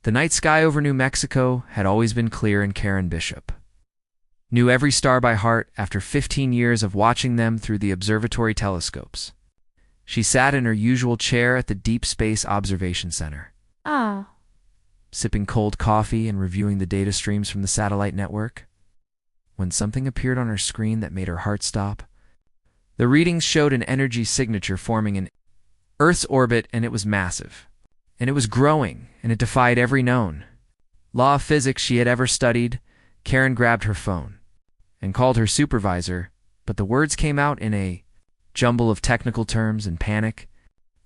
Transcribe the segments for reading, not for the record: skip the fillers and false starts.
The night sky over New Mexico had always been clear, and Karen Bishop knew every star by heart after 15 years of watching them through the observatory telescopes. She sat in her usual chair at the Deep Space Observation Center, sipping cold coffee and reviewing the data streams from the satellite network, when something appeared on her screen that made her heart stop. The readings showed an energy signature forming in Earth's orbit, and it was massive. And it was growing, and it defied every known law of physics she had ever studied. Karen grabbed her phone and called her supervisor, but the words came out in a jumble of technical terms and panic.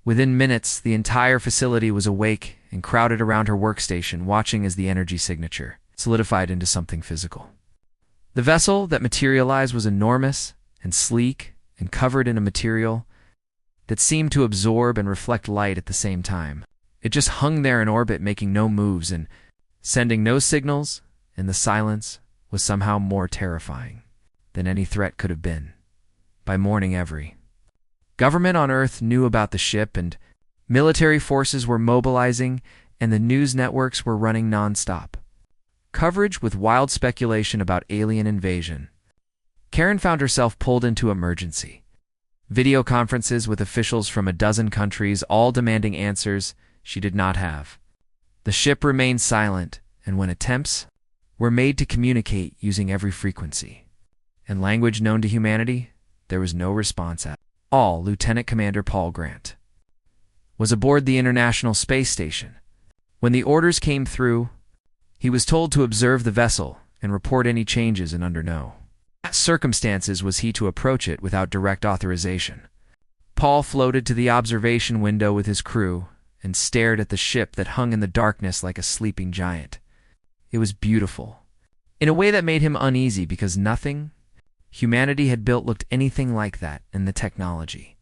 Within minutes, the entire facility was awake and crowded around her workstation, watching as the energy signature solidified into something physical. The vessel that materialized was enormous and sleek and covered in a material that seemed to absorb and reflect light at the same time. It just hung there in orbit, making no moves and sending no signals, and the silence was somehow more terrifying than any threat could have been. By morning, every government on Earth knew about the ship, and military forces were mobilizing, and the news networks were running non-stop coverage with wild speculation about alien invasion. Karen found herself pulled into emergency video conferences with officials from a dozen countries, all demanding answers she did not have. The ship remained silent, and when attempts were made to communicate using every frequency and language known to humanity, there was no response at all. Lieutenant Commander Paul Grant was aboard the International Space Station. When the orders came through, he was told to observe the vessel and report any changes, and under no circumstances was he to approach it without direct authorization. Paul floated to the observation window with his crew and stared at the ship that hung in the darkness like a sleeping giant. It was beautiful, in a way that made him uneasy, because nothing humanity had built looked anything like that, and the technology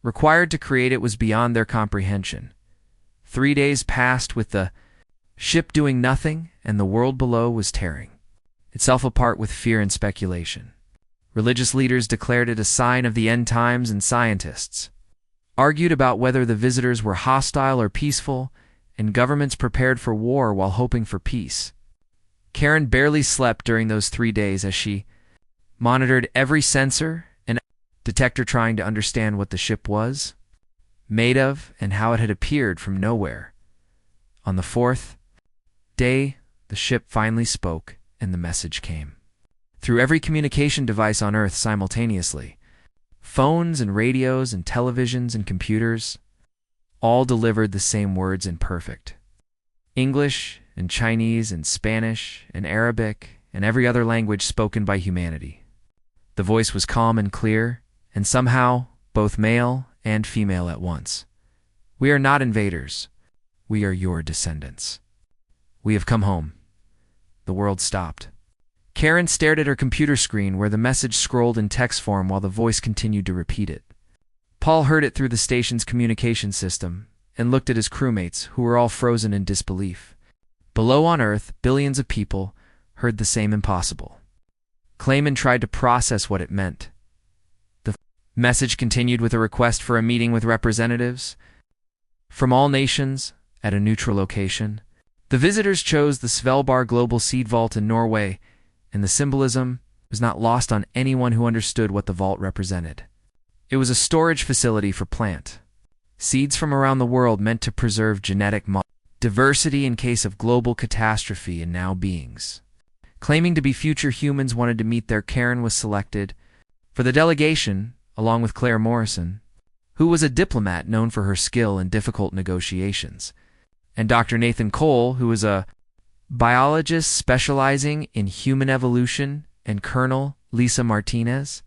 required to create it was beyond their comprehension. 3 days passed with the ship doing nothing, and the world below was tearing itself apart with fear and speculation. Religious leaders declared it a sign of the end times, and scientists argued about whether the visitors were hostile or peaceful, and governments prepared for war while hoping for peace. Karen barely slept during those 3 days as she monitored every sensor and detector, trying to understand what the ship was made of and how it had appeared from nowhere. On the 4th day, the ship finally spoke, and the message came through every communication device on Earth simultaneously. Phones and radios and televisions and computers all delivered the same words in perfect English and Chinese and Spanish and Arabic and every other language spoken by humanity. The voice was calm and clear, and somehow both male and female at once. "We are not invaders. We are your descendants. We have come home." The world stopped. Karen stared at her computer screen where the message scrolled in text form while the voice continued to repeat it. Paul heard it through the station's communication system and looked at his crewmates, who were all frozen in disbelief. Below on Earth, billions of people heard the same impossible claim and tried to process what it meant. The message continued with a request for a meeting with representatives from all nations at a neutral location. The visitors chose the Svalbard Global Seed Vault in Norway, and the symbolism was not lost on anyone who understood what the vault represented. It was a storage facility for plant seeds from around the world, meant to preserve genetic diversity in case of global catastrophe, and now beings claiming to be future humans wanted to meet there. Karen was selected for the delegation, along with Claire Morrison, who was a diplomat known for her skill in difficult negotiations, and Dr. Nathan Cole, who was a biologist specializing in human evolution, and Colonel Lisa Martinez,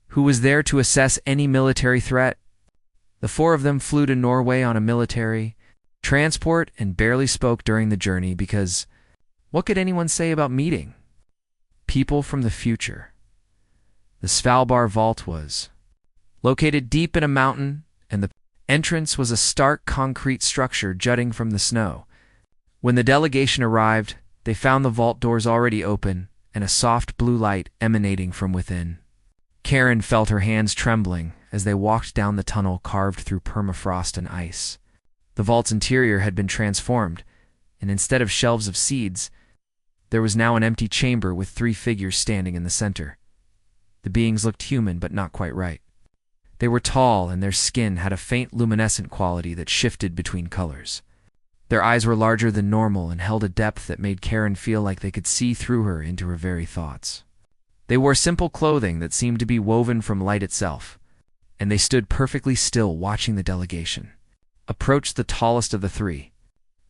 who was there to assess any military threat. The 4 of them flew to Norway on a military transport and barely spoke during the journey, because what could anyone say about meeting people from the future? The Svalbard Vault was located deep in a mountain, and the entrance was a stark concrete structure jutting from the snow. When the delegation arrived, they found the vault doors already open and a soft blue light emanating from within. Karen felt her hands trembling as they walked down the tunnel carved through permafrost and ice. The vault's interior had been transformed, and instead of shelves of seeds, there was now an empty chamber with 3 figures standing in the center. The beings looked human, but not quite right. They were tall, and their skin had a faint luminescent quality that shifted between colors. Their eyes were larger than normal and held a depth that made Karen feel like they could see through her into her very thoughts. They wore simple clothing that seemed to be woven from light itself, and they stood perfectly still watching the delegation. Approached the tallest of the 3,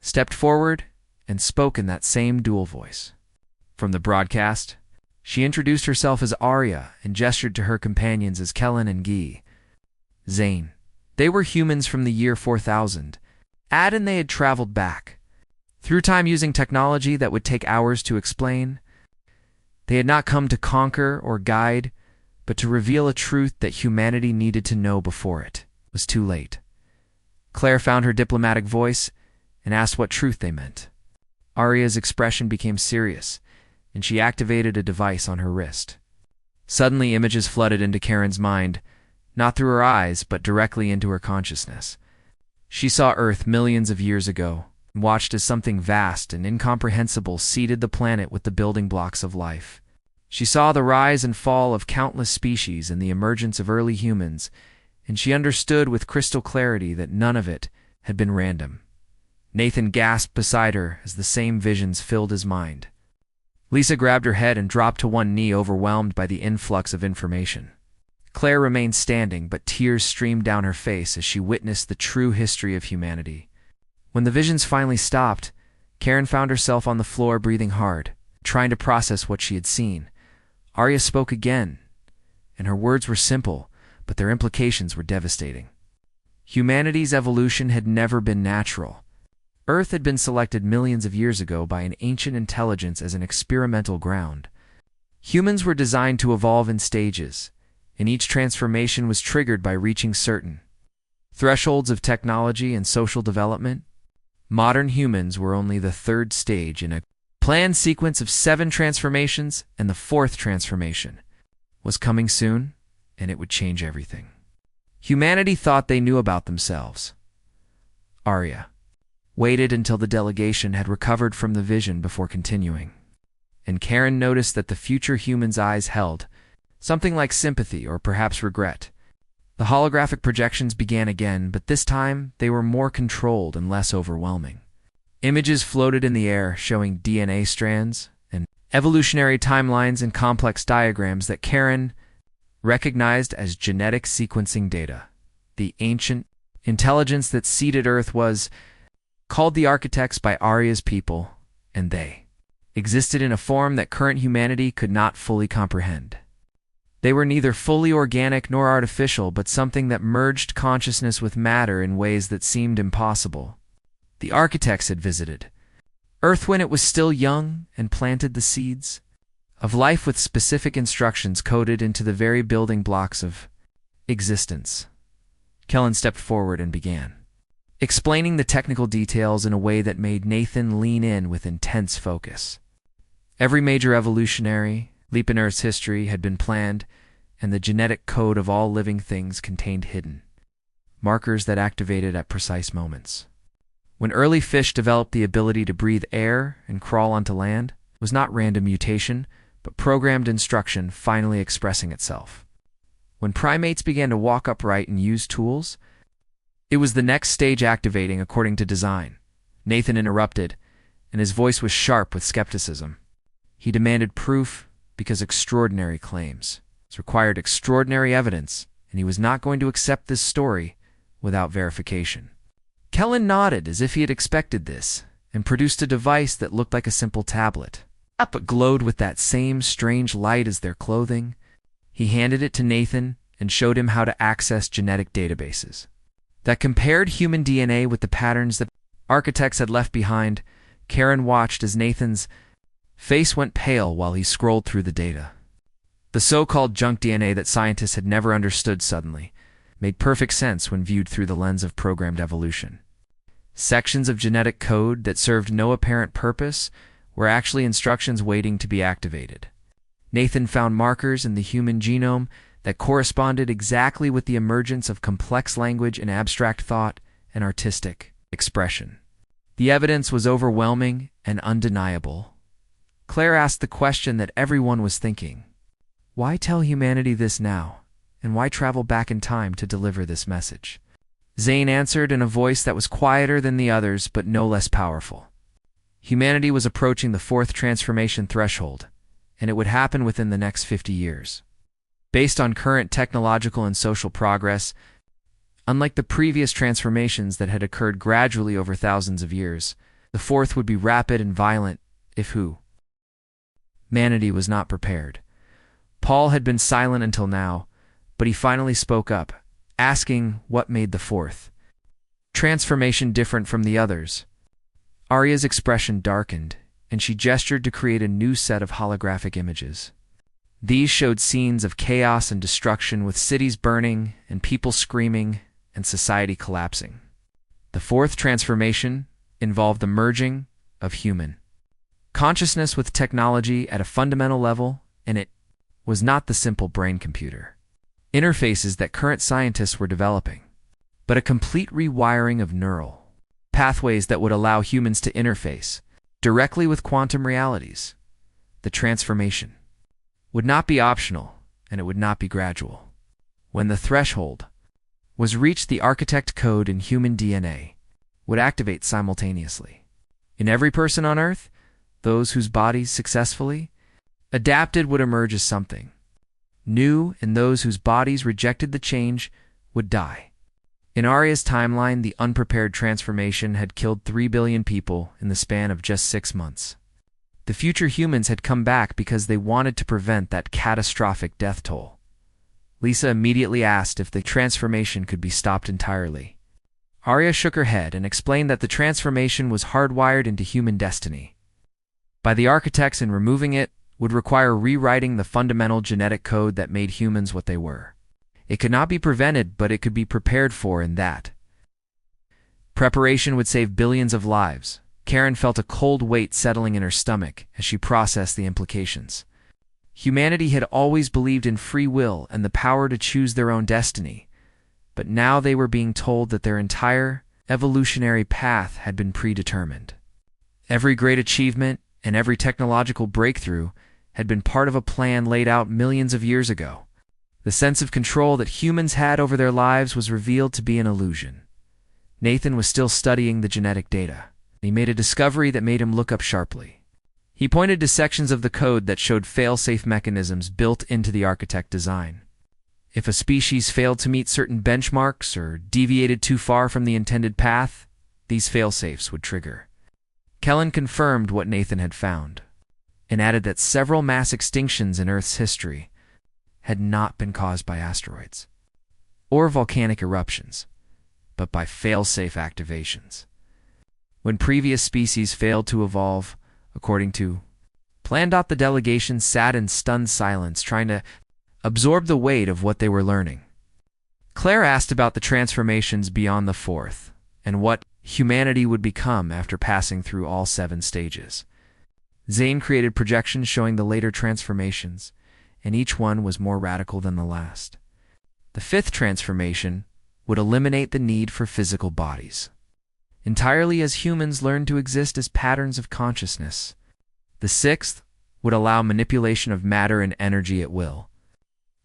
stepped forward, and spoke in that same dual voice. From the broadcast, she introduced herself as Arya and gestured to her companions as Kellen and Guy. Zane. They were humans from the year 4000. Ad and they had traveled back. Through time using technology that would take hours to explain. They had not come to conquer or guide, but to reveal a truth that humanity needed to know before it was too late. Claire found her diplomatic voice and asked what truth they meant. Arya's expression became serious, and she activated a device on her wrist. Suddenly, images flooded into Karen's mind, not through her eyes, but directly into her consciousness. She saw Earth millions of years ago, and watched as something vast and incomprehensible seeded the planet with the building blocks of life. She saw the rise and fall of countless species and the emergence of early humans, and she understood with crystal clarity that none of it had been random. Nathan gasped beside her as the same visions filled his mind. Lisa grabbed her head and dropped to one knee, overwhelmed by the influx of information. Claire remained standing, but tears streamed down her face as she witnessed the true history of humanity. When the visions finally stopped, Karen found herself on the floor breathing hard, trying to process what she had seen. Arya spoke again, and her words were simple, but their implications were devastating. Humanity's evolution had never been natural. Earth had been selected millions of years ago by an ancient intelligence as an experimental ground. Humans were designed to evolve in stages, and each transformation was triggered by reaching certain thresholds of technology and social development. Modern humans were only the 3rd stage in a planned sequence of 7 transformations, and the 4th transformation was coming soon, and it would change everything. Humanity thought they knew about themselves. Arya waited until the delegation had recovered from the vision before continuing, and Karen noticed that the future human's eyes held something like sympathy or perhaps regret. The holographic projections began again, but this time they were more controlled and less overwhelming. Images floated in the air showing DNA strands and evolutionary timelines and complex diagrams that Karen recognized as genetic sequencing data. The ancient intelligence that seeded Earth was called the Architects by Arya's people, and they existed in a form that current humanity could not fully comprehend. They were neither fully organic nor artificial, but something that merged consciousness with matter in ways that seemed impossible. The Architects had visited Earth when it was still young and planted the seeds of life with specific instructions coded into the very building blocks of existence. Kellen stepped forward and began explaining the technical details in a way that made Nathan lean in with intense focus. Every major evolutionary leap in Earth's history had been planned, and the genetic code of all living things contained hidden markers that activated at precise moments. When early fish developed the ability to breathe air and crawl onto land, it was not random mutation, but programmed instruction finally expressing itself. When primates began to walk upright and use tools, it was the next stage activating according to design. Nathan interrupted, and his voice was sharp with skepticism. He demanded proof because extraordinary claims required extraordinary evidence, and he was not going to accept this story without verification. Kellen nodded as if he had expected this, and produced a device that looked like a simple tablet, but glowed with that same strange light as their clothing. He handed it to Nathan and showed him how to access genetic databases that compared human DNA with the patterns that Architects had left behind. Karen watched as Nathan's face went pale while he scrolled through the data. The so-called junk DNA that scientists had never understood suddenly made perfect sense when viewed through the lens of programmed evolution. Sections of genetic code that served no apparent purpose were actually instructions waiting to be activated. Nathan found markers in the human genome that corresponded exactly with the emergence of complex language and abstract thought and artistic expression. The evidence was overwhelming and undeniable. Claire asked the question that everyone was thinking. Why tell humanity this now, and why travel back in time to deliver this message? Zane answered in a voice that was quieter than the others but no less powerful. Humanity was approaching the fourth transformation threshold, and it would happen within the next 50 years. Based on current technological and social progress, unlike the previous transformations that had occurred gradually over thousands of years, the fourth would be rapid and violent, if humanity was not prepared. Paul had been silent until now, but he finally spoke up, asking what made the fourth transformation different from the others. Arya's expression darkened, and she gestured to create a new set of holographic images. These showed scenes of chaos and destruction, with cities burning and people screaming and society collapsing. The fourth transformation involved the merging of human consciousness with technology at a fundamental level, and it was not the simple brain computer interfaces that current scientists were developing, but a complete rewiring of neural pathways that would allow humans to interface directly with quantum realities. The transformation would not be optional, and it would not be gradual. When the threshold was reached, the architect code in human DNA would activate simultaneously. In every person on Earth, those whose bodies successfully adapted would emerge as something new, and those whose bodies rejected the change would die. In Arya's timeline, the unprepared transformation had killed 3 billion people in the span of just 6 months. The future humans had come back because they wanted to prevent that catastrophic death toll. Lisa immediately asked if the transformation could be stopped entirely. Arya shook her head and explained that the transformation was hardwired into human destiny by the architects, and removing it would require rewriting the fundamental genetic code that made humans what they were. It could not be prevented, but it could be prepared for, and that preparation would save billions of lives. Karen felt a cold weight settling in her stomach as she processed the implications. Humanity had always believed in free will and the power to choose their own destiny, but now they were being told that their entire evolutionary path had been predetermined. Every great achievement and every technological breakthrough had been part of a plan laid out millions of years ago. The sense of control that humans had over their lives was revealed to be an illusion. Nathan was still studying the genetic data. He made a discovery that made him look up sharply. He pointed to sections of the code that showed fail-safe mechanisms built into the architect design. If a species failed to meet certain benchmarks or deviated too far from the intended path, these fail-safes would trigger. Kellen confirmed what Nathan had found, and added that several mass extinctions in Earth's history had not been caused by asteroids or volcanic eruptions, but by fail-safe activations. When previous species failed to evolve, according to plan, the delegation sat in stunned silence, trying to absorb the weight of what they were learning. Claire asked about the transformations beyond the fourth, and what humanity would become after passing through all 7 stages. Zane created projections showing the later transformations, and each one was more radical than the last. The 5th transformation would eliminate the need for physical bodies entirely, as humans learned to exist as patterns of consciousness. The 6th would allow manipulation of matter and energy at will.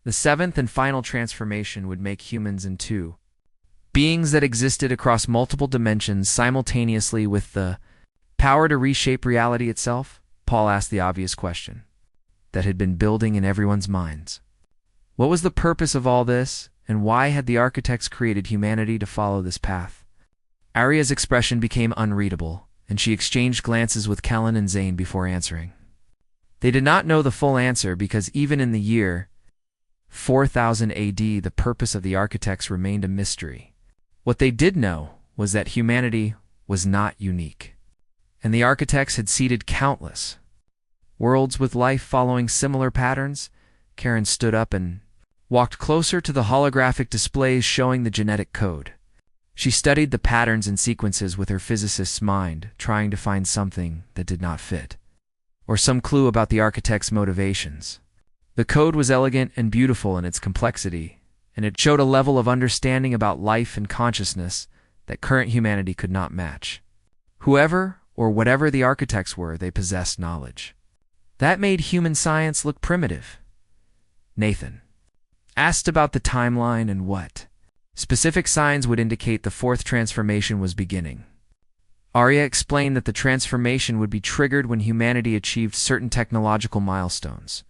The 7th and final transformation would make humans into beings that existed across multiple dimensions simultaneously with the power to reshape reality itself. Paul asked the obvious question that had been building in everyone's minds. What was the purpose of all this, and why had the architects created humanity to follow this path? Arya's expression became unreadable, and she exchanged glances with Kellen and Zane before answering. They did not know the full answer, because even in the year 4000 AD, the purpose of the architects remained a mystery. What they did know was that humanity was not unique, and the architects had seeded countless worlds with life following similar patterns. Karen stood up and walked closer to the holographic displays showing the genetic code. She studied the patterns and sequences with her physicist's mind, trying to find something that did not fit, or some clue about the architect's motivations. The code was elegant and beautiful in its complexity, and it showed a level of understanding about life and consciousness that current humanity could not match. Whoever or whatever the architects were, they possessed knowledge. That made human science look primitive. Nathan asked about the timeline and what specific signs would indicate the fourth transformation was beginning. Arya explained that the transformation would be triggered when humanity achieved certain technological milestones.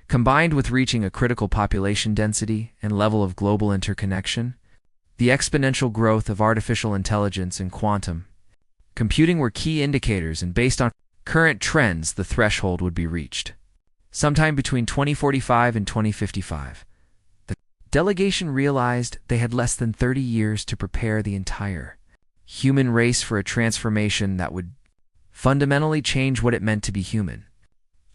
Combined with reaching a critical population density and level of global interconnection, the exponential growth of artificial intelligence and quantum computing were key indicators, and based on current trends, the threshold would be reached sometime between 2045 and 2055. The delegation realized they had less than 30 years to prepare the entire human race for a transformation that would fundamentally change what it meant to be human.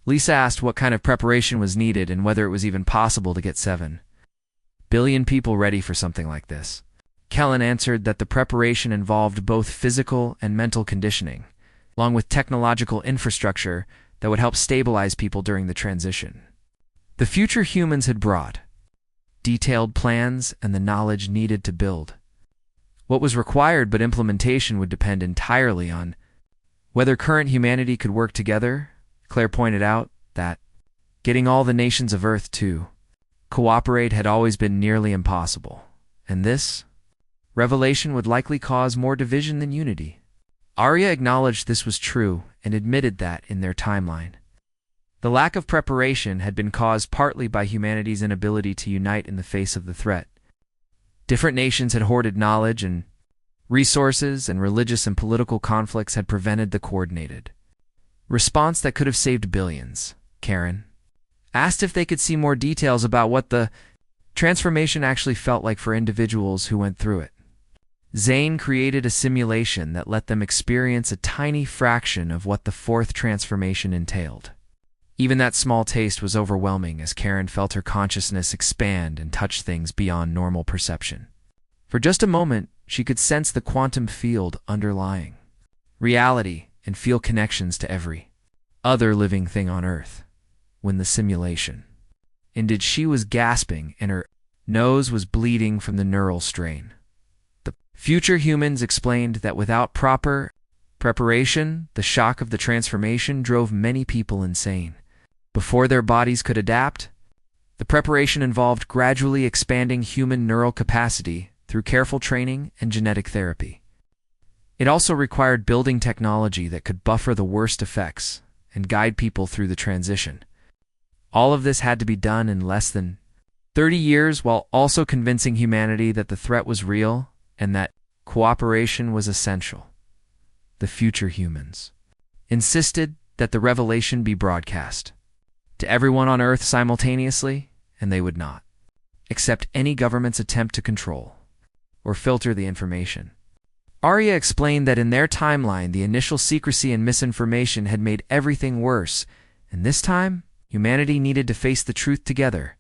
Lisa asked what kind of preparation was needed and whether it was even possible to get 7 billion people ready for something like this. Kellen answered that the preparation involved both physical and mental conditioning, along with technological infrastructure that would help stabilize people during the transition. The future humans had brought detailed plans and the knowledge needed to build what was required, but implementation would depend entirely on whether current humanity could work together. Claire pointed out that getting all the nations of Earth to cooperate had always been nearly impossible, and this revelation would likely cause more division than unity. Arya acknowledged this was true and admitted that, in their timeline, the lack of preparation had been caused partly by humanity's inability to unite in the face of the threat. Different nations had hoarded knowledge and resources, and religious and political conflicts had prevented the coordinated response that could have saved billions. Karen asked if they could see more details about what the transformation actually felt like for individuals who went through it. Zane created a simulation that let them experience a tiny fraction of what the fourth transformation entailed. Even that small taste was overwhelming as Karen felt her consciousness expand and touch things beyond normal perception. For just a moment, she could sense the quantum field underlying reality and feel connections to every other living thing on Earth. When the simulation ended, she was gasping and her nose was bleeding from the neural strain. The future humans explained that without proper preparation, the shock of the transformation drove many people insane. Before their bodies could adapt, the preparation involved gradually expanding human neural capacity through careful training and genetic therapy. It also required building technology that could buffer the worst effects and guide people through the transition. All of this had to be done in less than 30 years, while also convincing humanity that the threat was real and that cooperation was essential. The future humans insisted that the revelation be broadcast to everyone on Earth simultaneously, and they would not accept any government's attempt to control or filter the information. Arya explained that in their timeline, the initial secrecy and misinformation had made everything worse, and this time, humanity needed to face the truth together.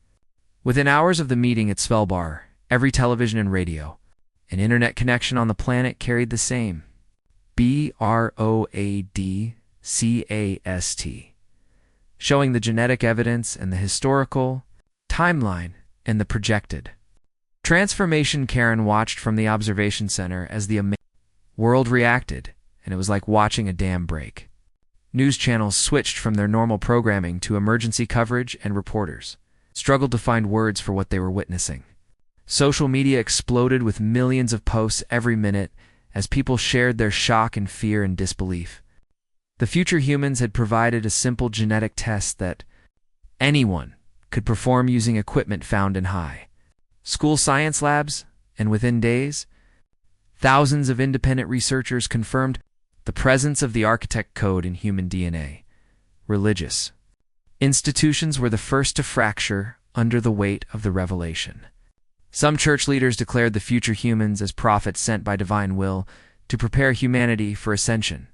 Within hours of the meeting at Svelbar, every television and radio and internet connection on the planet carried the same broadcast, showing the genetic evidence and the historical timeline and the projected transformation. Karen watched from the observation center as the world reacted, and it was like watching a dam break. News channels switched from their normal programming to emergency coverage, and reporters struggled to find words for what they were witnessing. Social media exploded with millions of posts every minute as people shared their shock and fear and disbelief. The future humans had provided a simple genetic test that anyone could perform using equipment found in high school science labs, and within days, thousands of independent researchers confirmed the presence of the architect code in human DNA. Religious institutions were the first to fracture under the weight of the revelation. Some church leaders declared the future humans as prophets sent by divine will to prepare humanity for ascension.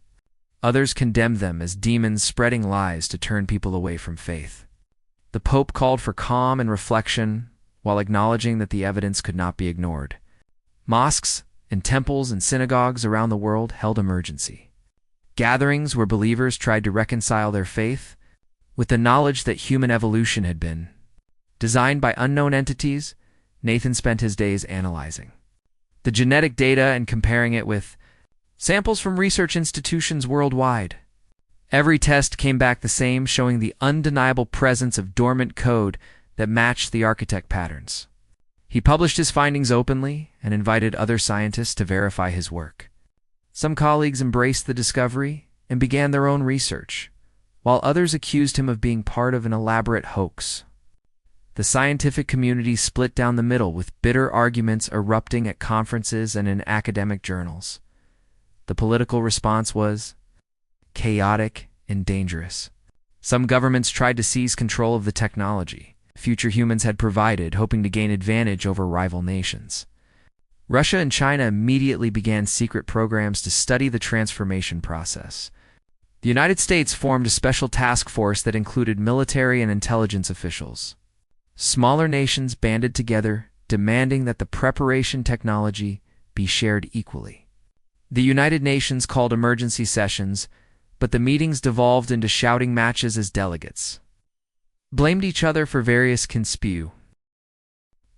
Others condemned them as demons spreading lies to turn people away from faith. The Pope called for calm and reflection while acknowledging that the evidence could not be ignored. Mosques and temples and synagogues around the world held emergency gatherings where believers tried to reconcile their faith with the knowledge that human evolution had been designed by unknown entities. Nathan spent his days analyzing the genetic data and comparing it with samples from research institutions worldwide. Every test came back the same, showing the undeniable presence of dormant code that matched the architect patterns. He published his findings openly and invited other scientists to verify his work. Some colleagues embraced the discovery and began their own research, while others accused him of being part of an elaborate hoax. The scientific community split down the middle, with bitter arguments erupting at conferences and in academic journals. The political response was chaotic and dangerous. Some governments tried to seize control of the technology future humans had provided, hoping to gain advantage over rival nations. Russia and China immediately began secret programs to study the transformation process. The United States formed a special task force that included military and intelligence officials. Smaller nations banded together, demanding that the preparation technology be shared equally. The United Nations called emergency sessions, but the meetings devolved into shouting matches as delegates blamed each other for various conspiracies.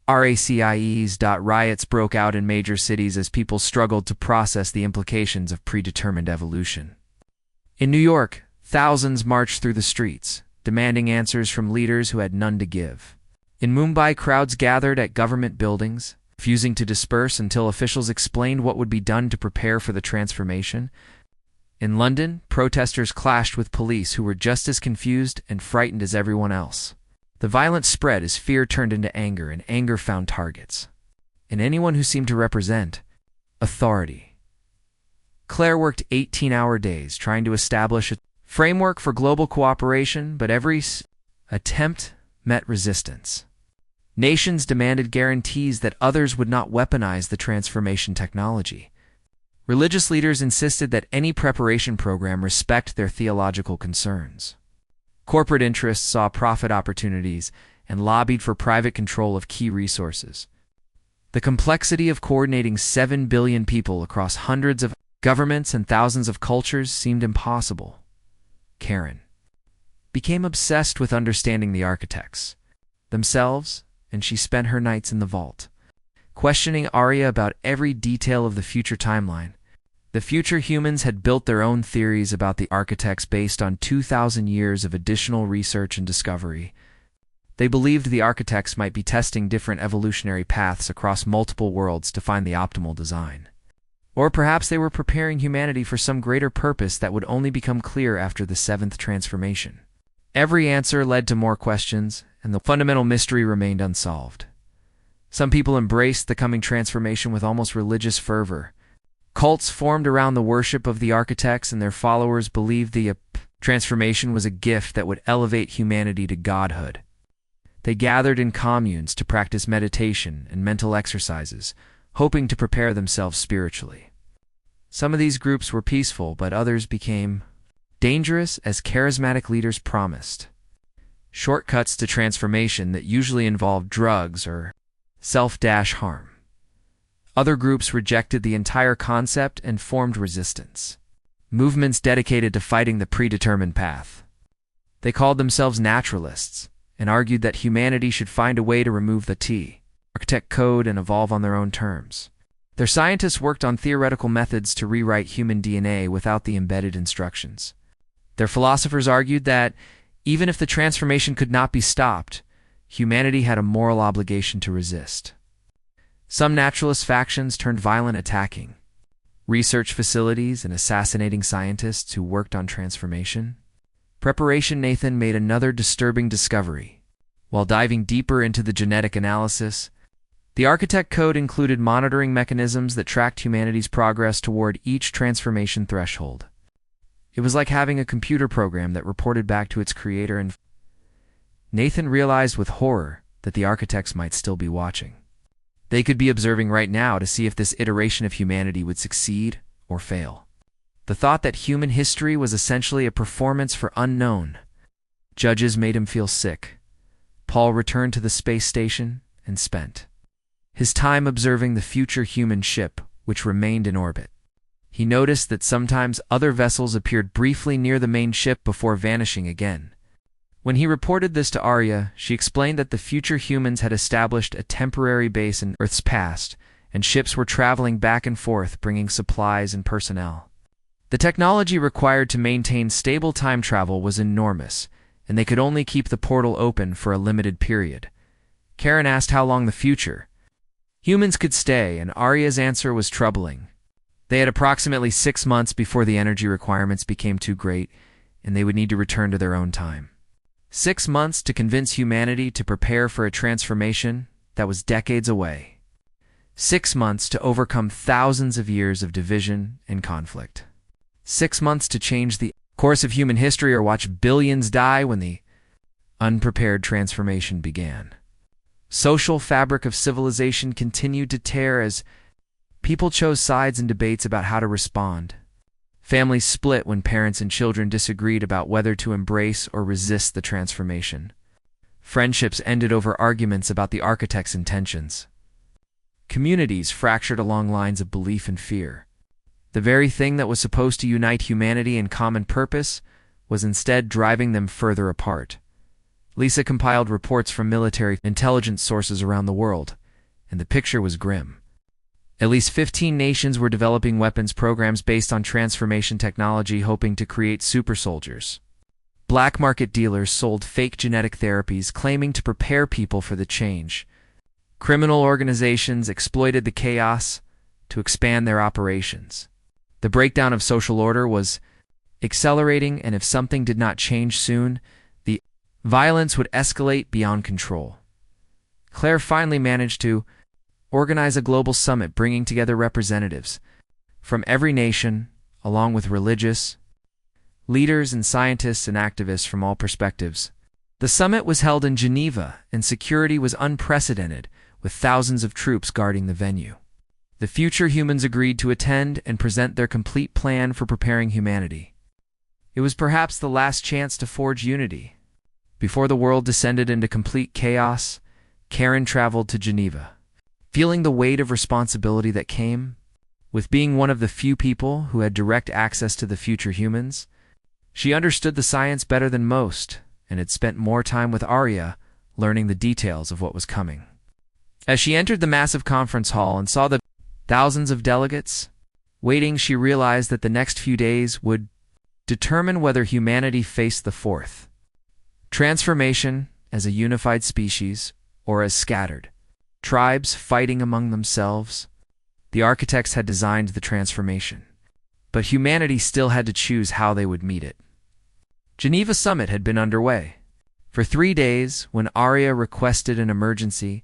Riots broke out in major cities as people struggled to process the implications of predetermined evolution. In New York, thousands marched through the streets, demanding answers from leaders who had none to give. In Mumbai, crowds gathered at government buildings, refusing to disperse until officials explained what would be done to prepare for the transformation. In London, protesters clashed with police who were just as confused and frightened as everyone else. The violence spread as fear turned into anger, and anger found targets in anyone who seemed to represent authority. Claire worked 18-hour days trying to establish a framework for global cooperation, but every attempt met resistance. Nations demanded guarantees that others would not weaponize the transformation technology. Religious leaders insisted that any preparation program respect their theological concerns. Corporate interests saw profit opportunities and lobbied for private control of key resources. The complexity of coordinating 7 billion people across hundreds of governments and thousands of cultures seemed impossible. Karen became obsessed with understanding the architects themselves, and she spent her nights in the vault, questioning Arya about every detail of the future timeline. The future humans had built their own theories about the architects based on 2,000 years of additional research and discovery. They believed the architects might be testing different evolutionary paths across multiple worlds to find the optimal design. Or perhaps they were preparing humanity for some greater purpose that would only become clear after the 7th transformation. Every answer led to more questions, and the fundamental mystery remained unsolved. Some people embraced the coming transformation with almost religious fervor. Cults formed around the worship of the architects, and their followers believed the transformation was a gift that would elevate humanity to godhood. They gathered in communes to practice meditation and mental exercises, hoping to prepare themselves spiritually. Some of these groups were peaceful, but others became dangerous, as charismatic leaders promised shortcuts to transformation that usually involved drugs or self-harm. Other groups rejected the entire concept and formed resistance, movements dedicated to fighting the predetermined path. They called themselves naturalists and argued that humanity should find a way to remove the architect code and evolve on their own terms. Their scientists worked on theoretical methods to rewrite human DNA without the embedded instructions. Their philosophers argued that, even if the transformation could not be stopped, humanity had a moral obligation to resist. Some naturalist factions turned violent, attacking research facilities and assassinating scientists who worked on transformation. Preparation Nathan made another disturbing discovery. While diving deeper into the genetic analysis, the architect code included monitoring mechanisms that tracked humanity's progress toward each transformation threshold. It was like having a computer program that reported back to its creator, and Nathan realized with horror that the architects might still be watching. They could be observing right now to see if this iteration of humanity would succeed or fail. The thought that human history was essentially a performance for unknown judges made him feel sick. Paul returned to the space station and spent his time observing the future human ship, which remained in orbit. He noticed that sometimes other vessels appeared briefly near the main ship before vanishing again. When he reported this to Arya, she explained that the future humans had established a temporary base in Earth's past and ships were traveling back and forth bringing supplies and personnel. The technology required to maintain stable time travel was enormous, and they could only keep the portal open for a limited period. Karen asked how long the future humans could stay, and Arya's answer was troubling. They had approximately 6 months before the energy requirements became too great, and they would need to return to their own time. 6 months to convince humanity to prepare for a transformation that was decades away. 6 months to overcome thousands of years of division and conflict. 6 months to change the course of human history or watch billions die when the unprepared transformation began. Social fabric of civilization continued to tear as people chose sides in debates about how to respond. Families split when parents and children disagreed about whether to embrace or resist the transformation. Friendships ended over arguments about the architect's intentions. Communities fractured along lines of belief and fear. The very thing that was supposed to unite humanity in common purpose was instead driving them further apart. Lisa compiled reports from military intelligence sources around the world, and the picture was grim. At least 15 nations were developing weapons programs based on transformation technology, hoping to create super soldiers. Black market dealers sold fake genetic therapies, claiming to prepare people for the change. Criminal organizations exploited the chaos to expand their operations. The breakdown of social order was accelerating, and if something did not change soon, the violence would escalate beyond control. Claire finally managed to organize a global summit bringing together representatives from every nation, along with religious leaders and scientists and activists from all perspectives. The summit was held in Geneva, and security was unprecedented, with thousands of troops guarding the venue. The future humans agreed to attend and present their complete plan for preparing humanity. It was perhaps the last chance to forge unity. Before the world descended into complete chaos, Karen traveled to Geneva. Feeling the weight of responsibility that came with being one of the few people who had direct access to the future humans, she understood the science better than most and had spent more time with Arya learning the details of what was coming. As she entered the massive conference hall and saw the thousands of delegates waiting, she realized that the next few days would determine whether humanity faced the fourth transformation as a unified species or as scattered tribes fighting among themselves. The architects had designed the transformation, but humanity still had to choose how they would meet it. Geneva Summit had been underway for 3 days when Arya requested an emergency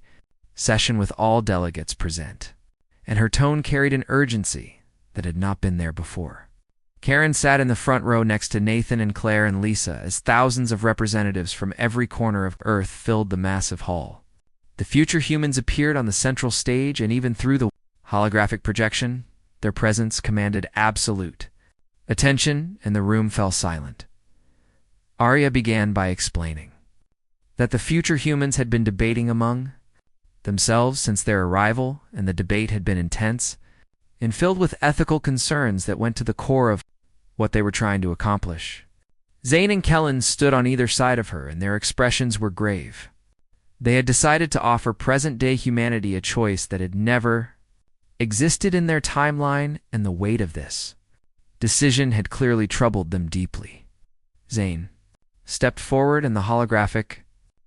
session with all delegates present, and her tone carried an urgency that had not been there before. Karen sat in the front row next to Nathan and Claire and Lisa as thousands of representatives from every corner of Earth filled the massive hall. The future humans appeared on the central stage, and even through the holographic projection, their presence commanded absolute attention, and the room fell silent. Arya began by explaining that the future humans had been debating among themselves since their arrival, and the debate had been intense and filled with ethical concerns that went to the core of what they were trying to accomplish. Zane and Kellen stood on either side of her, and their expressions were grave. They had decided to offer present-day humanity a choice that had never existed in their timeline, and the weight of this decision had clearly troubled them deeply. Zane stepped forward, and the holographic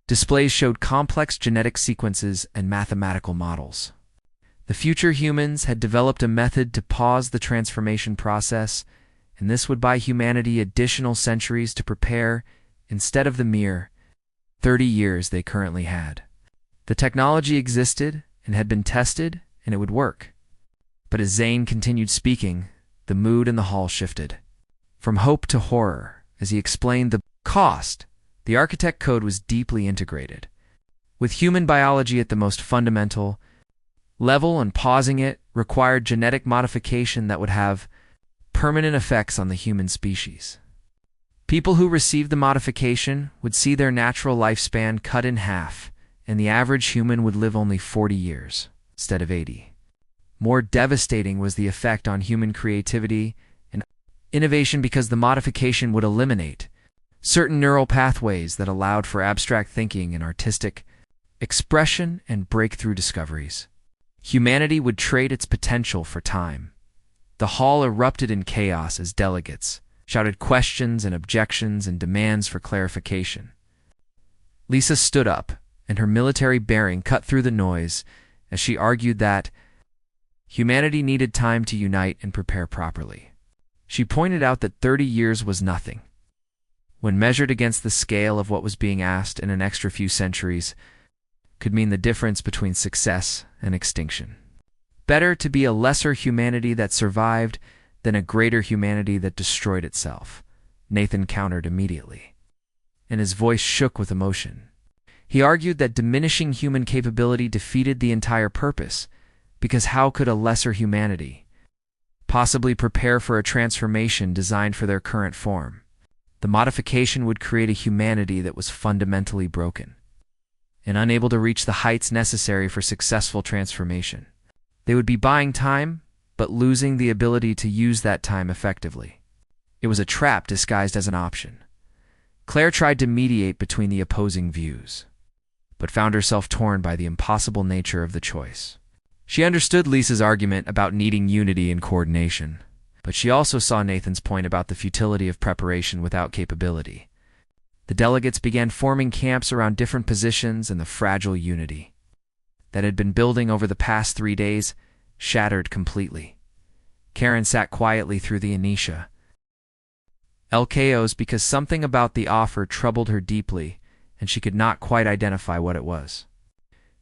displays showed complex genetic sequences and mathematical models. The future humans had developed a method to pause the transformation process, and this would buy humanity additional centuries to prepare instead of the mere 30 years they currently had. The technology existed and had been tested, and it would work. But as Zane continued speaking, the mood in the hall shifted from hope to horror as he explained the cost. The architect code was deeply integrated with human biology at the most fundamental level, and pausing it required genetic modification that would have permanent effects on the human species. People who received the modification would see their natural lifespan cut in half, and the average human would live only 40 years instead of 80. More devastating was the effect on human creativity and innovation, because the modification would eliminate certain neural pathways that allowed for abstract thinking and artistic expression and breakthrough discoveries. Humanity would trade its potential for time. The hall erupted in chaos as delegates shouted questions and objections and demands for clarification. Lisa stood up, and her military bearing cut through the noise as she argued that humanity needed time to unite and prepare properly. She pointed out that 30 years was nothing. When measured against the scale of what was being asked, in an extra few centuries could mean the difference between success and extinction. Better to be a lesser humanity that survived than a greater humanity that destroyed itself, Nathan countered immediately, and his voice shook with emotion. He argued that diminishing human capability defeated the entire purpose, because how could a lesser humanity possibly prepare for a transformation designed for their current form? The modification would create a humanity that was fundamentally broken and unable to reach the heights necessary for successful transformation. They would be buying time, but losing the ability to use that time effectively. It was a trap disguised as an option. Claire tried to mediate between the opposing views, but found herself torn by the impossible nature of the choice. She understood Lisa's argument about needing unity and coordination, but she also saw Nathan's point about the futility of preparation without capability. The delegates began forming camps around different positions, and the fragile unity that had been building over the past 3 days shattered completely. Karen sat quietly through the inertia. LKOs because something about the offer troubled her deeply, and she could not quite identify what it was.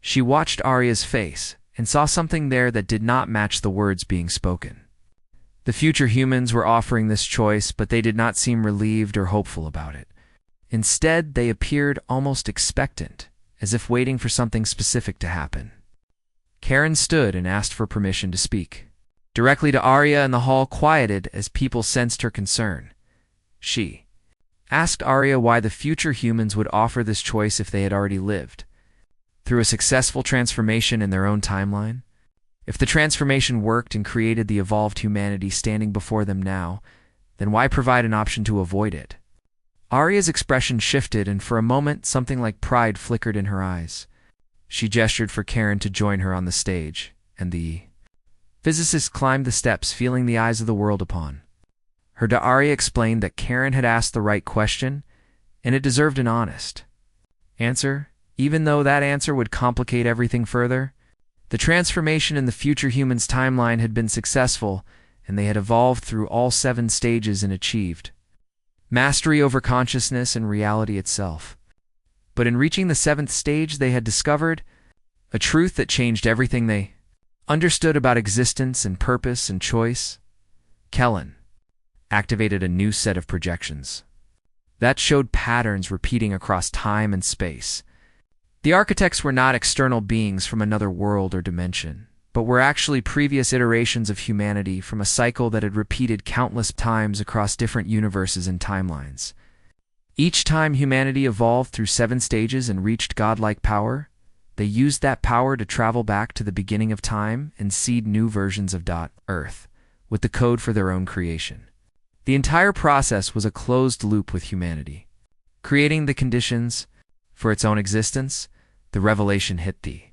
She watched Arya's face and saw something there that did not match the words being spoken. The future humans were offering this choice, but they did not seem relieved or hopeful about it. Instead, they appeared almost expectant, as if waiting for something specific to happen. Karen stood and asked for permission to speak. Directly to Arya, and the hall quieted as people sensed her concern. She asked Arya why the future humans would offer this choice if they had already lived through a successful transformation in their own timeline. If the transformation worked and created the evolved humanity standing before them now, then why provide an option to avoid it? Arya's expression shifted, and for a moment something like pride flickered in her eyes. She gestured for Karen to join her on the stage, and the physicist climbed the steps, feeling the eyes of the world upon her. Arya explained that Karen had asked the right question, and it deserved an honest answer, even though that answer would complicate everything further. The transformation in the future humans' timeline had been successful, and they had evolved through all 7 stages and achieved mastery over consciousness and reality itself. But in reaching the 7th stage, they had discovered a truth that changed everything they understood about existence and purpose and choice. Kellen activated a new set of projections that showed patterns repeating across time and space. The architects were not external beings from another world or dimension, but were actually previous iterations of humanity from a cycle that had repeated countless times across different universes and timelines. Each time humanity evolved through 7 stages and reached godlike power, they used that power to travel back to the beginning of time and seed new versions of Earth with the code for their own creation. The entire process was a closed loop with humanity, creating the conditions for its own existence. The revelation hit the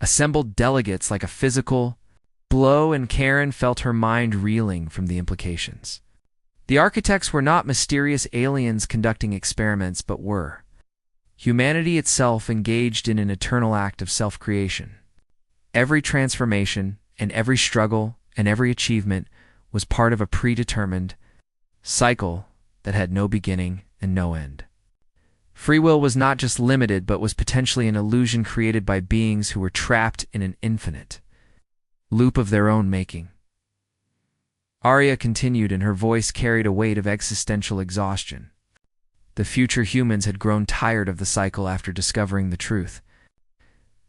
assembled delegates like a physical blow, and Karen felt her mind reeling from the implications. The architects were not mysterious aliens conducting experiments, but were humanity itself engaged in an eternal act of self-creation. Every transformation and every struggle and every achievement was part of a predetermined cycle that had no beginning and no end. Free will was not just limited, but was potentially an illusion created by beings who were trapped in an infinite loop of their own making. Arya continued, and her voice carried a weight of existential exhaustion. The future humans had grown tired of the cycle after discovering the truth.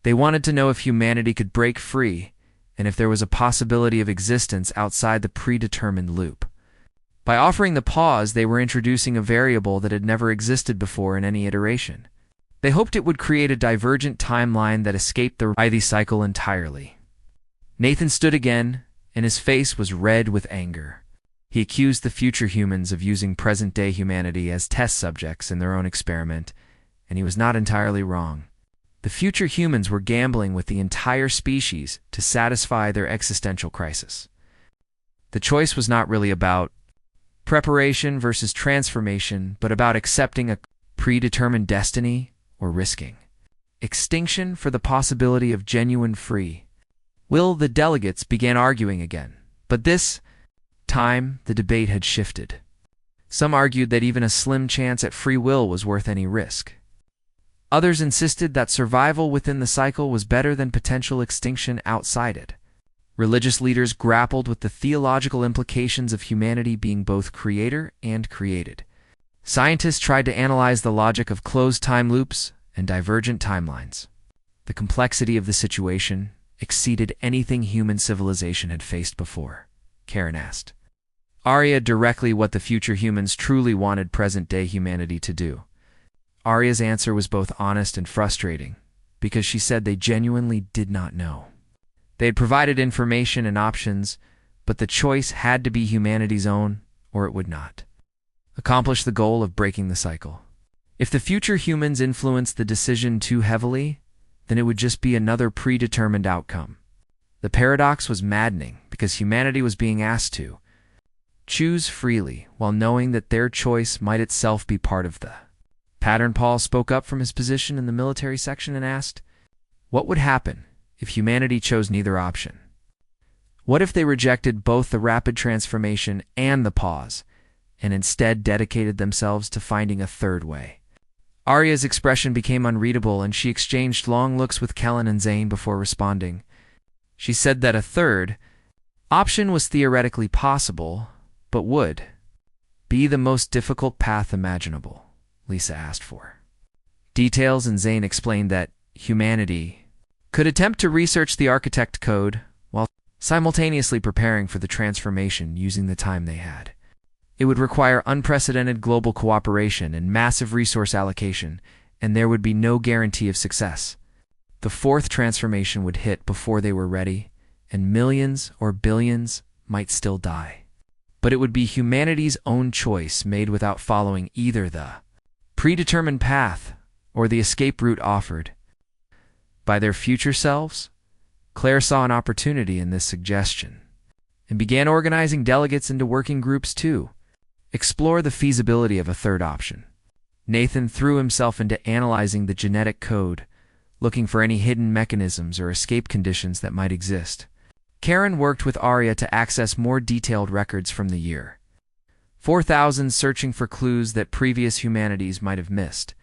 They wanted to know if humanity could break free, and if there was a possibility of existence outside the predetermined loop. By offering the pause, they were introducing a variable that had never existed before in any iteration. They hoped it would create a divergent timeline that escaped the writhy cycle entirely. Nathan stood again, and his face was red with anger. He accused the future humans of using present-day humanity as test subjects in their own experiment, and he was not entirely wrong. The future humans were gambling with the entire species to satisfy their existential crisis. The choice was not really about preparation versus transformation, but about accepting a predetermined destiny or risking extinction for the possibility of genuine free will. The delegates began arguing again, but this time the debate had shifted. Some argued that even a slim chance at free will was worth any risk. Others insisted that survival within the cycle was better than potential extinction outside it. Religious leaders grappled with the theological implications of humanity being both creator and created. Scientists tried to analyze the logic of closed time loops and divergent timelines. The complexity of the situation exceeded anything human civilization had faced before. Karen asked Arya directly what the future humans truly wanted present-day humanity to do. Arya's answer was both honest and frustrating, because she said they genuinely did not know. They had provided information and options, but the choice had to be humanity's own, or it would not accomplish the goal of breaking the cycle. If the future humans influenced the decision too heavily, then it would just be another predetermined outcome. The paradox was maddening, because humanity was being asked to choose freely while knowing that their choice might itself be part of the pattern. Paul spoke up from his position in the military section and asked, what would happen if humanity chose neither option? What if they rejected both the rapid transformation and the pause, and instead dedicated themselves to finding a third way? Arya's expression became unreadable, and she exchanged long looks with Kellen and Zane before responding. She said that a third option was theoretically possible, but would be the most difficult path imaginable. Lisa asked for details, and Zane explained that humanity could attempt to research the architect code while simultaneously preparing for the transformation using the time they had. It would require unprecedented global cooperation and massive resource allocation, and there would be no guarantee of success. The fourth transformation would hit before they were ready, and millions or billions might still die. But it would be humanity's own choice made without following either the predetermined path or the escape route offered by their future selves. Claire saw an opportunity in this suggestion and began organizing delegates into working groups to explore the feasibility of a third option. Nathan threw himself into analyzing the genetic code, looking for any hidden mechanisms or escape conditions that might exist. Karen worked with Arya to access more detailed records from the year 4000, searching for clues that previous humanities might have missed.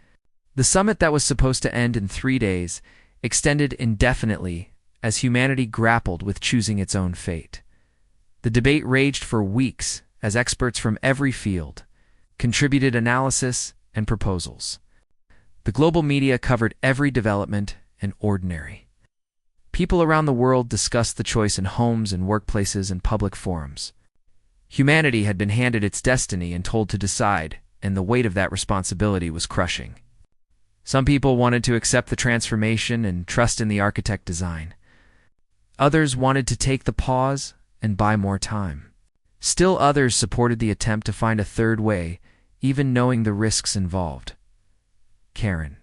The summit that was supposed to end in 3 days extended indefinitely as humanity grappled with choosing its own fate. The debate raged for weeks as experts from every field contributed analysis and proposals. The global media covered every development, and ordinary people around the world discussed the choice in homes and workplaces and public forums. Humanity had been handed its destiny and told to decide, and the weight of that responsibility was crushing. Some people wanted to accept the transformation and trust in the architect design. Others wanted to take the pause and buy more time. Still others supported the attempt to find a third way, even knowing the risks involved. Karen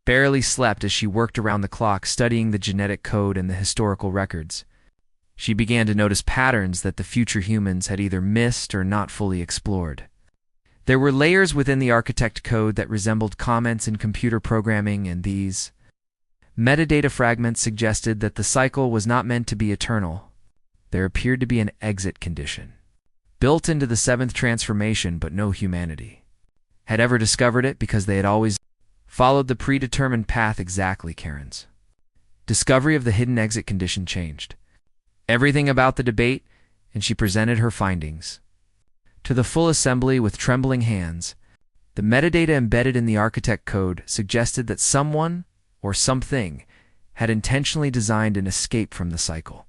barely slept as she worked around the clock studying the genetic code and the historical records. She began to notice patterns that the future humans had either missed or not fully explored. There were layers within the architect code that resembled comments in computer programming, and these metadata fragments suggested that the cycle was not meant to be eternal. There appeared to be an exit condition built into the seventh transformation, but no humanity had ever discovered it because they had always followed the predetermined path exactly. Karen's discovery of the hidden exit condition changed everything about the debate, and she presented her findings to the full assembly with trembling hands. The metadata embedded in the architect code suggested that someone or something had intentionally designed an escape from the cycle,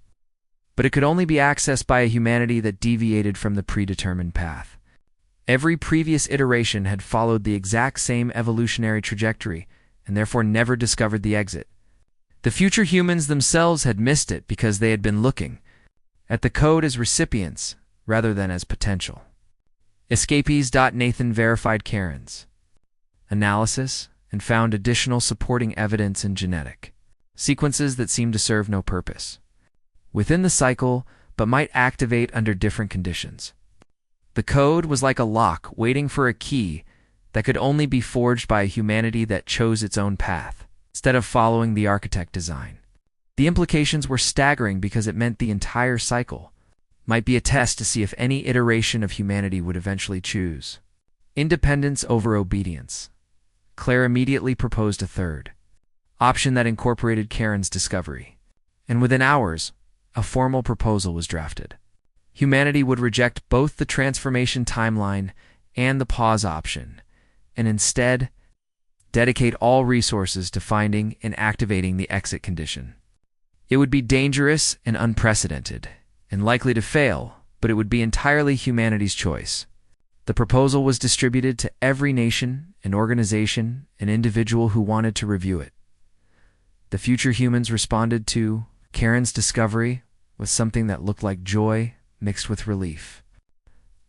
but it could only be accessed by a humanity that deviated from the predetermined path. Every previous iteration had followed the exact same evolutionary trajectory and therefore never discovered the exit. The future humans themselves had missed it because they had been looking at the code as recipients rather than as potential escapees. Nathan verified Karen's analysis and found additional supporting evidence in genetic sequences that seemed to serve no purpose within the cycle, but might activate under different conditions. The code was like a lock waiting for a key that could only be forged by a humanity that chose its own path, instead of following the architect design. The implications were staggering because it meant the entire cycle might be a test to see if any iteration of humanity would eventually choose independence over obedience. Claire immediately proposed a third option that incorporated Karen's discovery, and within hours, a formal proposal was drafted. Humanity would reject both the transformation timeline and the pause option, and instead dedicate all resources to finding and activating the exit condition. It would be dangerous and unprecedented, and likely to fail, but it would be entirely humanity's choice. The proposal was distributed to every nation, an organization, and individual who wanted to review it. The future humans responded to Karen's discovery with something that looked like joy mixed with relief.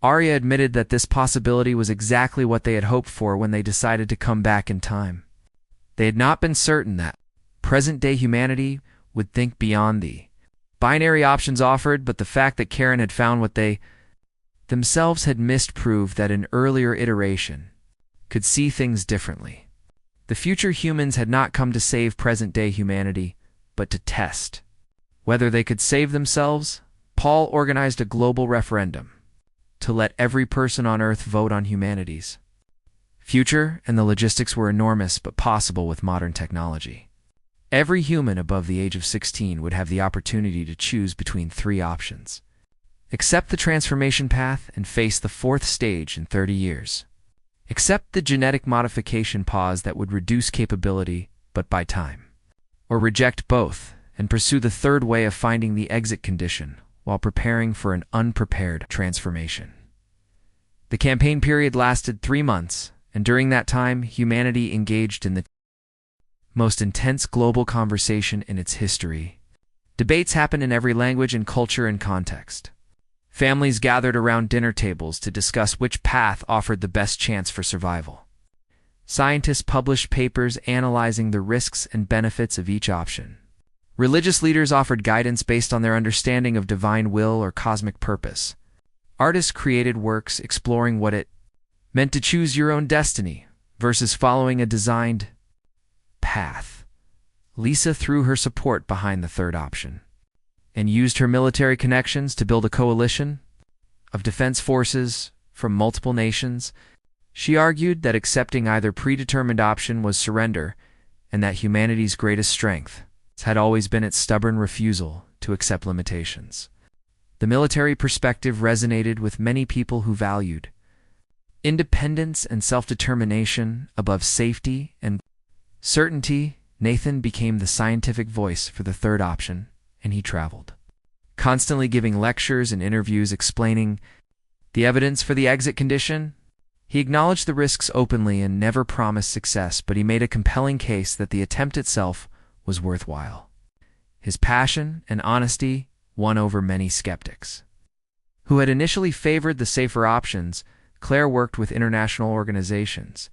Arya admitted that this possibility was exactly what they had hoped for when they decided to come back in time. They had not been certain that present-day humanity would think beyond the binary options offered, but the fact that Karen had found what they themselves had missed proved that an earlier iteration could see things differently. The future humans had not come to save present-day humanity, but to test whether they could save themselves. Paul organized a global referendum to let every person on Earth vote on humanity's future, and the logistics were enormous but possible with modern technology. Every human above the age of 16 would have the opportunity to choose between three options: accept the transformation path and face the fourth stage in 30 years, accept the genetic modification pause that would reduce capability but buy time, or reject both and pursue the third way of finding the exit condition while preparing for an unprepared transformation. The campaign period lasted 3 months, and during that time, humanity engaged in the most intense global conversation in its history. Debates happened in every language and culture and context. Families gathered around dinner tables to discuss which path offered the best chance for survival. Scientists published papers analyzing the risks and benefits of each option. Religious leaders offered guidance based on their understanding of divine will or cosmic purpose. Artists created works exploring what it meant to choose your own destiny versus following a designed path. Lisa threw her support behind the third option and used her military connections to build a coalition of defense forces from multiple nations. She argued that accepting either predetermined option was surrender, and that humanity's greatest strength had always been its stubborn refusal to accept limitations. The military perspective resonated with many people who valued independence and self-determination above safety and certainty. Nathan became the scientific voice for the third option, and he traveled, constantly giving lectures and interviews explaining the evidence for the exit condition. He acknowledged the risks openly and never promised success, but he made a compelling case that the attempt itself was worthwhile. His passion and honesty won over many skeptics who had initially favored the safer options. Claire worked with international organizations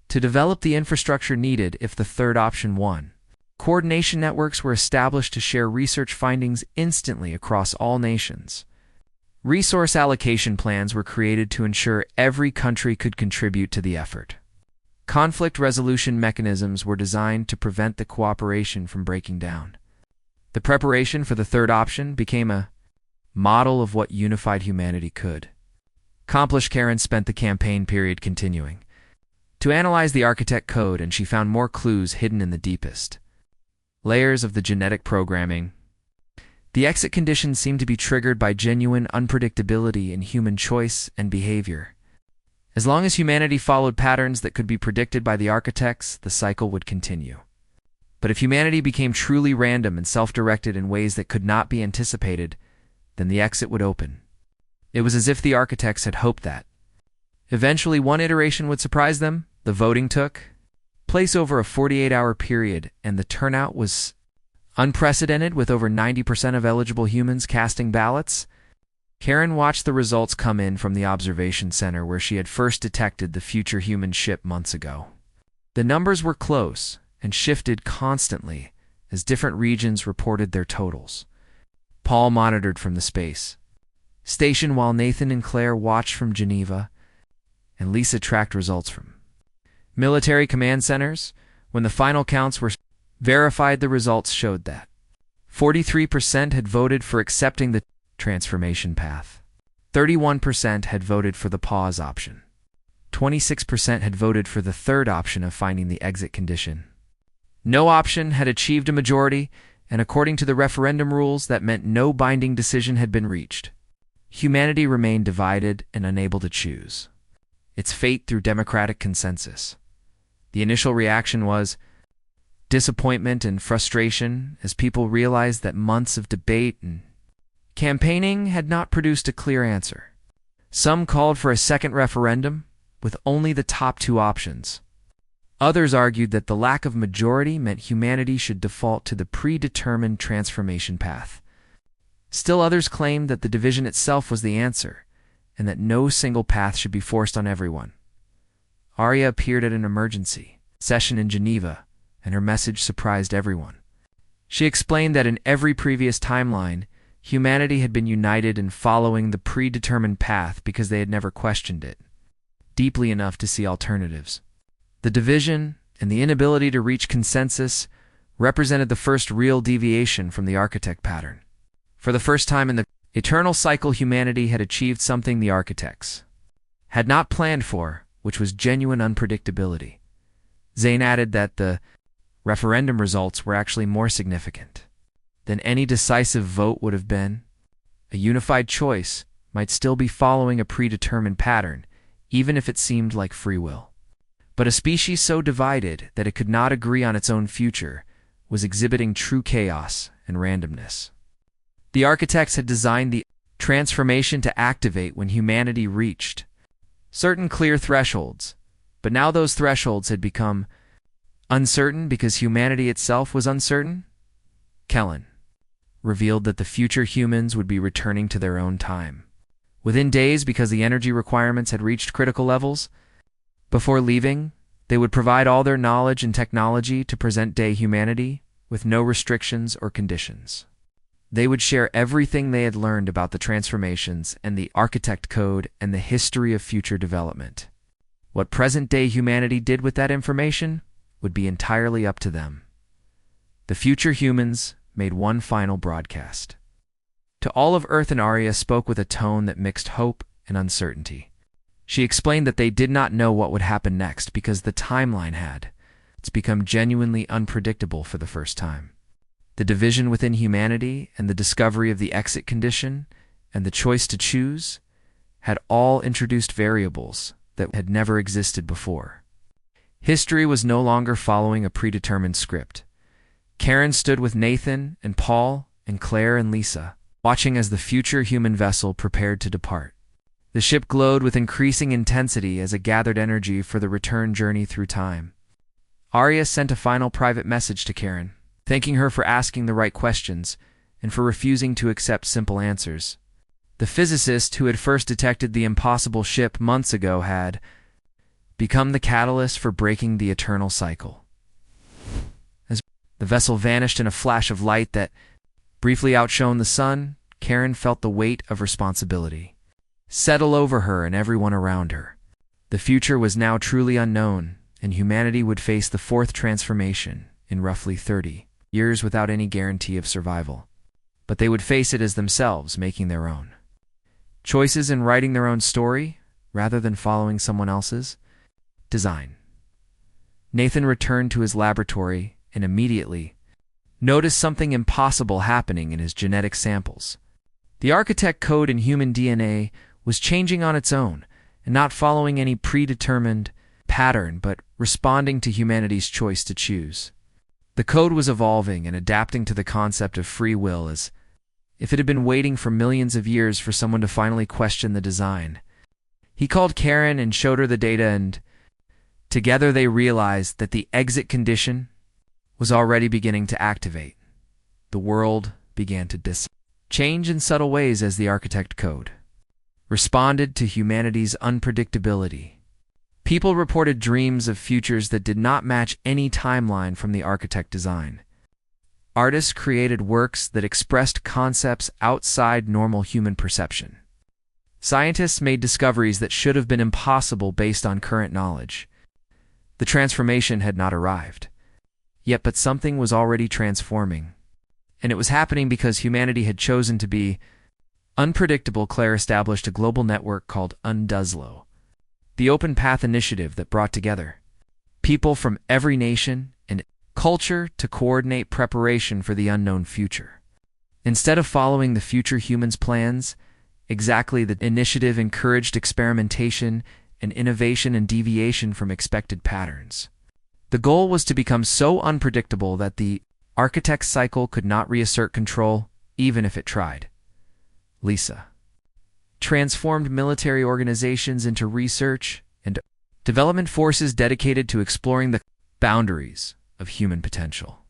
to develop the infrastructure needed if the third option won. Coordination networks were established to share research findings instantly across all nations. Resource allocation plans were created to ensure every country could contribute to the effort. Conflict resolution mechanisms were designed to prevent the cooperation from breaking down. The preparation for the third option became a model of what unified humanity could accomplish. Karen spent the campaign period continuing to analyze the architect code, and she found more clues hidden in the deepest layers of the genetic programming. The exit conditions seemed to be triggered by genuine unpredictability in human choice and behavior. As long as humanity followed patterns that could be predicted by the architects, the cycle would continue. But if humanity became truly random and self-directed in ways that could not be anticipated, then the exit would open. It was as if the architects had hoped that eventually one iteration would surprise them. The voting took place over a 48-hour period, and the turnout was unprecedented, with over 90% of eligible humans casting ballots. Karen watched the results come in from the observation center where she had first detected the future human ship months ago. The numbers were close and shifted constantly as different regions reported their totals. Paul monitored from the space station while Nathan and Claire watched from Geneva, and Lisa tracked results from military command centers. When the final counts were verified, the results showed that 43% had voted for accepting the transformation path, 31% had voted for the pause option, 26% had voted for the third option of finding the exit condition. No option had achieved a majority, and according to the referendum rules, that meant no binding decision had been reached. Humanity remained divided and unable to choose its fate through democratic consensus. The initial reaction was disappointment and frustration as people realized that months of debate and campaigning had not produced a clear answer. Some called for a second referendum with only the top two options. Others argued that the lack of majority meant humanity should default to the predetermined transformation path. Still others claimed that the division itself was the answer, and that no single path should be forced on everyone. Arya appeared at an emergency session in Geneva, and her message surprised everyone. She explained that in every previous timeline, humanity had been united in following the predetermined path because they had never questioned it deeply enough to see alternatives. The division and the inability to reach consensus represented the first real deviation from the architect pattern. For the first time in the eternal cycle, humanity had achieved something the architects had not planned for, which was genuine unpredictability. Zane added that the referendum results were actually more significant than any decisive vote would have been. A unified choice might still be following a predetermined pattern, even if it seemed like free will. But a species so divided that it could not agree on its own future was exhibiting true chaos and randomness. The architects had designed the transformation to activate when humanity reached certain clear thresholds, but now those thresholds had become uncertain because humanity itself was uncertain. Kellen revealed that the future humans would be returning to their own time within days because the energy requirements had reached critical levels. Before leaving, they would provide all their knowledge and technology to present-day humanity with no restrictions or conditions. They would share everything they had learned about the transformations and the architect code and the history of future development. What present-day humanity did with that information would be entirely up to them. The future humans made one final broadcast. To all of Earth, and Arya spoke with a tone that mixed hope and uncertainty. She explained that they did not know what would happen next because the timeline had become genuinely unpredictable for the first time. The division within humanity and the discovery of the exit condition and the choice to choose had all introduced variables that had never existed before. History was no longer following a predetermined script. Karen stood with Nathan and Paul and Claire and Lisa, watching as the future human vessel prepared to depart. The ship glowed with increasing intensity as it gathered energy for the return journey through time. Arya sent a final private message to Karen, thanking her for asking the right questions and for refusing to accept simple answers. The physicist who had first detected the impossible ship months ago had become the catalyst for breaking the eternal cycle. As the vessel vanished in a flash of light that briefly outshone the sun, Karen felt the weight of responsibility settle over her and everyone around her. The future was now truly unknown, and humanity would face the fourth transformation in roughly 30 years without any guarantee of survival. But they would face it as themselves, making their own choices and writing their own story rather than following someone else's design. Nathan returned to his laboratory and immediately noticed something impossible happening in his genetic samples. The architect code in human DNA was changing on its own and not following any predetermined pattern, but responding to humanity's choice to choose. The code was evolving and adapting to the concept of free will as if it had been waiting for millions of years for someone to finally question the design. He called Karen and showed her the data, and together they realized that the exit condition was already beginning to activate. The world began to change in subtle ways as the architect code responded to humanity's unpredictability. People reported dreams of futures that did not match any timeline from the architect design. Artists created works that expressed concepts outside normal human perception. Scientists made discoveries that should have been impossible based on current knowledge. The transformation had not arrived yet, but something was already transforming. And it was happening because humanity had chosen to be unpredictable. Claire established a global network called UNDUZLO, the Open Path Initiative that brought together people from every nation and culture to coordinate preparation for the unknown future. Instead of following the future humans' plans, the initiative encouraged experimentation and innovation and deviation from expected patterns. The goal was to become so unpredictable that the architect's cycle could not reassert control, even if it tried. Lisa transformed military organizations into research and development forces dedicated to exploring the boundaries of human potential.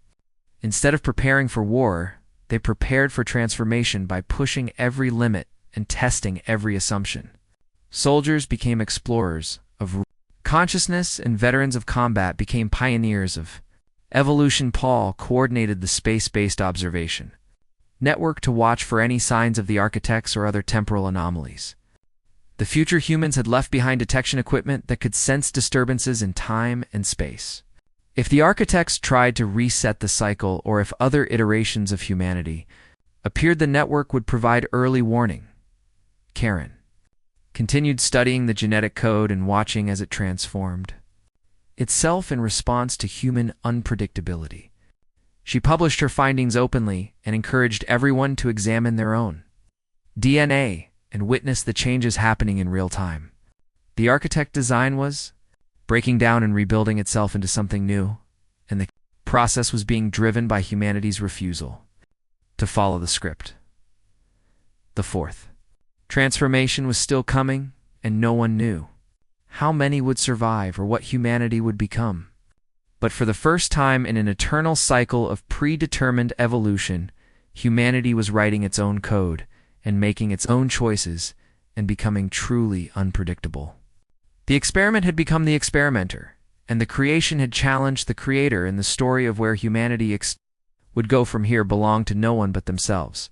Instead of preparing for war, they prepared for transformation by pushing every limit and testing every assumption. Soldiers became explorers of consciousness, and veterans of combat became pioneers of evolution. Paul coordinated the space-based observation network to watch for any signs of the architects or other temporal anomalies. The future humans had left behind detection equipment that could sense disturbances in time and space. If the architects tried to reset the cycle, or if other iterations of humanity appeared, the network would provide early warning. Karen continued studying the genetic code and watching as it transformed itself in response to human unpredictability. She published her findings openly and encouraged everyone to examine their own DNA and witness the changes happening in real time. The architect design was breaking down and rebuilding itself into something new, and the process was being driven by humanity's refusal to follow the script. The fourth transformation was still coming, and no one knew how many would survive or what humanity would become. But for the first time in an eternal cycle of predetermined evolution, humanity was writing its own code and making its own choices and becoming truly unpredictable. The experiment had become the experimenter, and the creation had challenged the creator, and the story of where humanity would go from here belonged to no one but themselves.